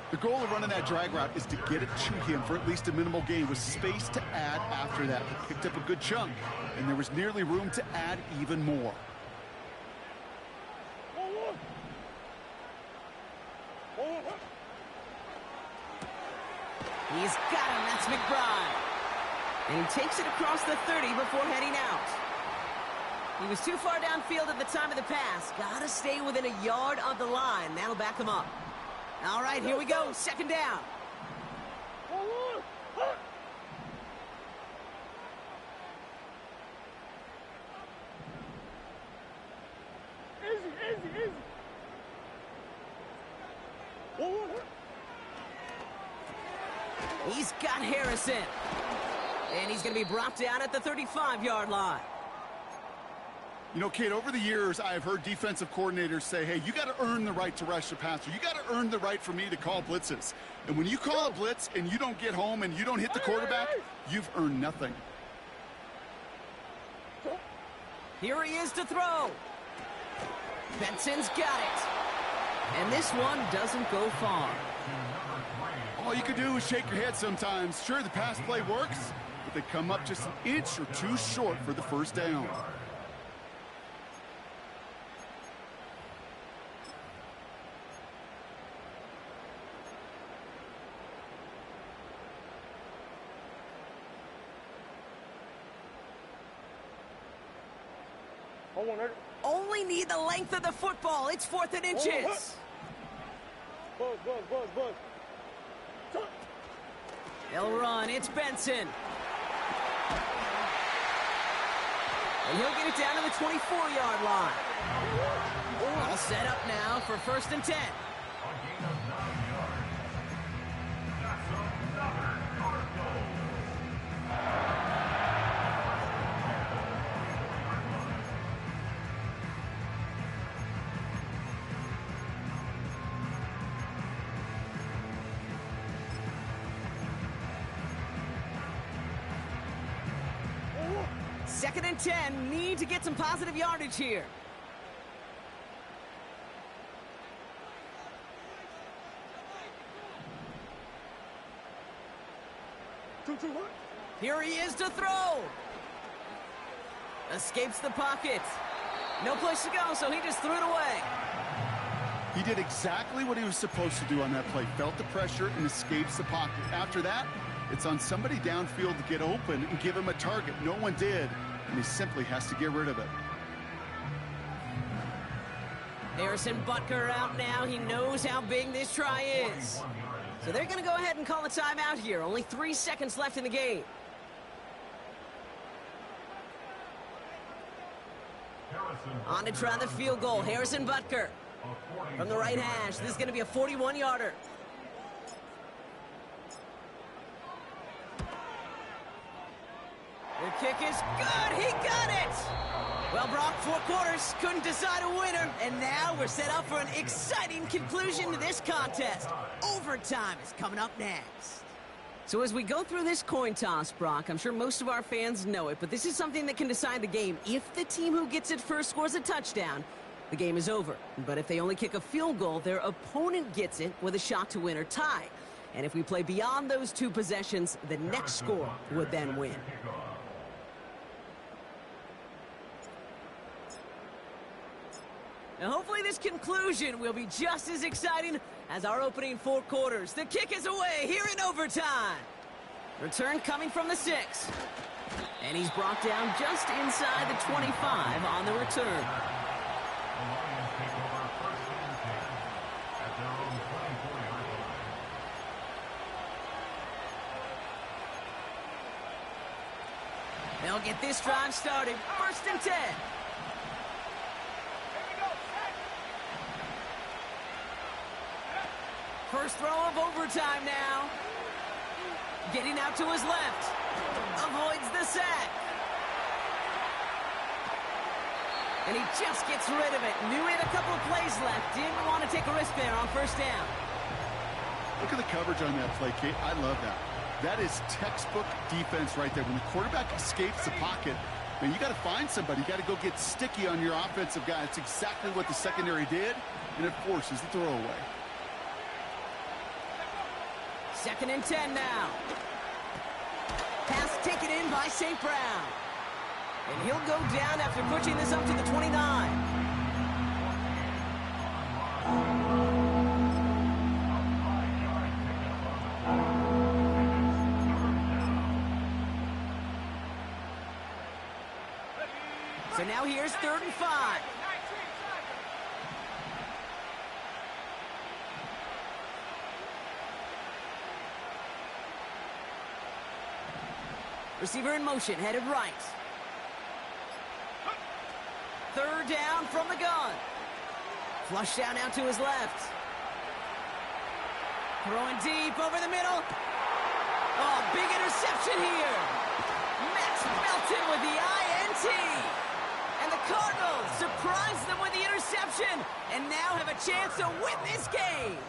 The goal of running that drag route is to get it to him for at least a minimal gain with space to add after that. He picked up a good chunk, and there was nearly room to add even more. He's got him. That's McBride. And he takes it across the 30 before heading out. He was too far downfield at the time of the pass. Got to stay within a yard of the line. That'll back him up. All right, here we go. 2nd down. Easy. He's got Harrison. And he's going to be brought down at the 35-yard line. You know, Kate, over the years, I've heard defensive coordinators say, hey, you got to earn the right to rush the passer. You got to earn the right for me to call blitzes. And when you call a blitz and you don't get home and you don't hit the quarterback, you've earned nothing. Here he is to throw. Benson's got it. And this one doesn't go far. All you can do is shake your head sometimes. Sure, the pass play works, but they come up just an inch or two short for the 1st down. Only need the length of the football. It's 4th and inches. Buzz. They'll run. It's Benson. And he'll get it down to the 24-yard line. All set up now for 1st and 10. A gain of 9 yards. That's another Cardinals. Second and 10. Need to get some positive yardage here. Here he is to throw. Escapes the pocket. No place to go, so he just threw it away. He did exactly what he was supposed to do on that play. Felt the pressure and escapes the pocket. After that, it's on somebody downfield to get open and give him a target. No one did, and he simply has to get rid of it. Harrison Butker out now. He knows how big this try is. So they're going to go ahead and call a timeout here. Only 3 seconds left in the game. On to try the field goal. Harrison Butker from the right hash. This is going to be a 41-yarder. The kick is good. He got it. Well, Brock, 4 quarters couldn't decide a winner, and now we're set up for an exciting conclusion to this contest. Overtime is coming up next. So as we go through this coin toss, Brock, I'm sure most of our fans know it, but this is something that can decide the game. If the team who gets it first scores a touchdown, the game is over. But if they only kick a field goal, their opponent gets it with a shot to win or tie. And if we play beyond those two possessions, the next score would then win. Now hopefully this conclusion will be just as exciting as our opening 4 quarters. The kick is away here in overtime. Return coming from the 6. And he's brought down just inside the 25 on the return. The Lions take over first and 10 at their own 24-yard line. They'll get this drive started. First and 10. First throw of overtime now. Getting out to his left. Avoids the sack. And he just gets rid of it. Knew he had a couple of plays left. Didn't want to take a risk there on first down. Look at the coverage on that play, Kate. I love that. That is textbook defense right there. When the quarterback escapes the pocket, man, you got to find somebody. You got to go get sticky on your offensive guy. It's exactly what the secondary did, and it forces the throwaway. Second and 10 now. Pass taken in by St. Brown. And he'll go down after pushing this up to the 29. So now here's 3rd and 5. Receiver in motion, headed right. 3rd down from the gun. Flush down out to his left. Throwing deep over the middle. Oh, big interception here. Max Melton with the INT. And the Cardinals surprise them with the interception and now have a chance to win this game.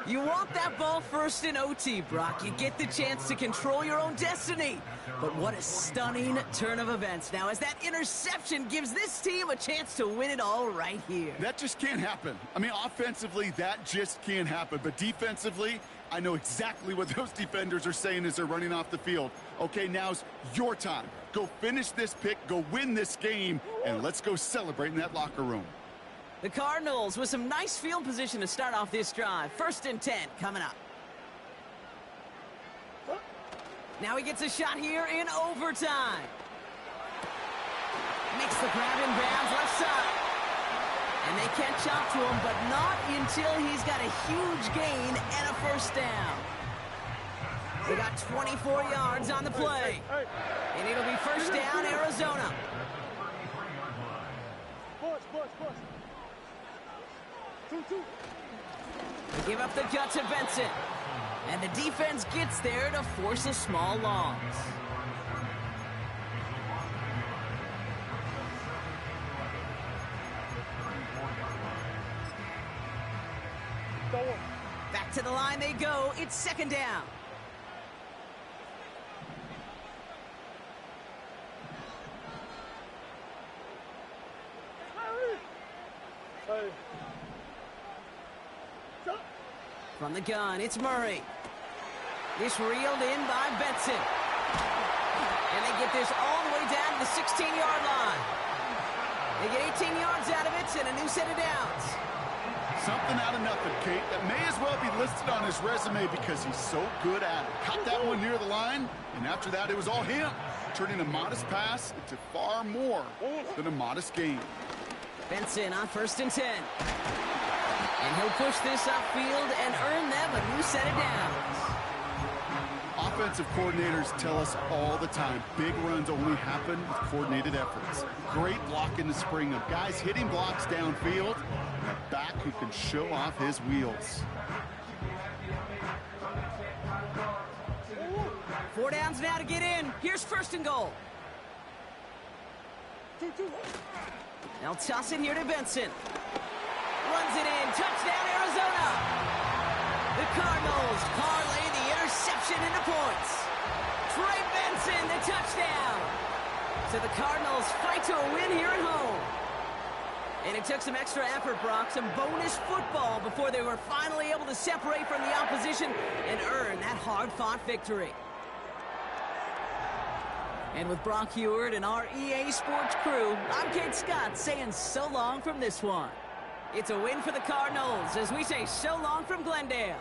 You want that ball first in OT, Brock. You get the chance to control your own destiny. But what a stunning turn of events now as that interception gives this team a chance to win it all right here. That just can't happen. I mean, offensively, that just can't happen. But defensively, I know exactly what those defenders are saying as they're running off the field. Okay, now's your time. Go finish this pick, go win this game, and let's go celebrate in that locker room. The Cardinals with some nice field position to start off this drive. 1st and 10 coming up. Now he gets a shot here in overtime. Makes the grab in bounds left side. And they catch up to him, but not until he's got a huge gain and a first down. They got 24 yards on the play. And it'll be first down, Arizona. Push. 2-2. They give up the gut to Benson. And the defense gets there to force a small loss. Back to the line they go. It's 2nd down. From the gun, it's Murray. This reeled in by Benson. And they get this all the way down to the 16-yard line. They get 18 yards out of it and a new set of downs. Something out of nothing, Kate. That may as well be listed on his resume because he's so good at it. Caught that one near the line, and after that, it was all him. Turning a modest pass into far more than a modest gain. Benson on 1st and 10. And he'll push this upfield and earn them a new set of downs. Offensive coordinators tell us all the time, big runs only happen with coordinated efforts. Great block in the spring of guys hitting blocks downfield, and a back who can show off his wheels. 4 downs now to get in. Here's 1st and goal. They'll toss it here to Benson. Runs it in. Touchdown, Arizona. The Cardinals parlay the interception transition into points. Trey Benson, the touchdown. So the Cardinals fight to a win here at home. And it took some extra effort, Brock, some bonus football before they were finally able to separate from the opposition and earn that hard-fought victory. And with Brock Heward and our EA Sports crew, I'm Kate Scott saying so long from this one. It's a win for the Cardinals as we say so long from Glendale.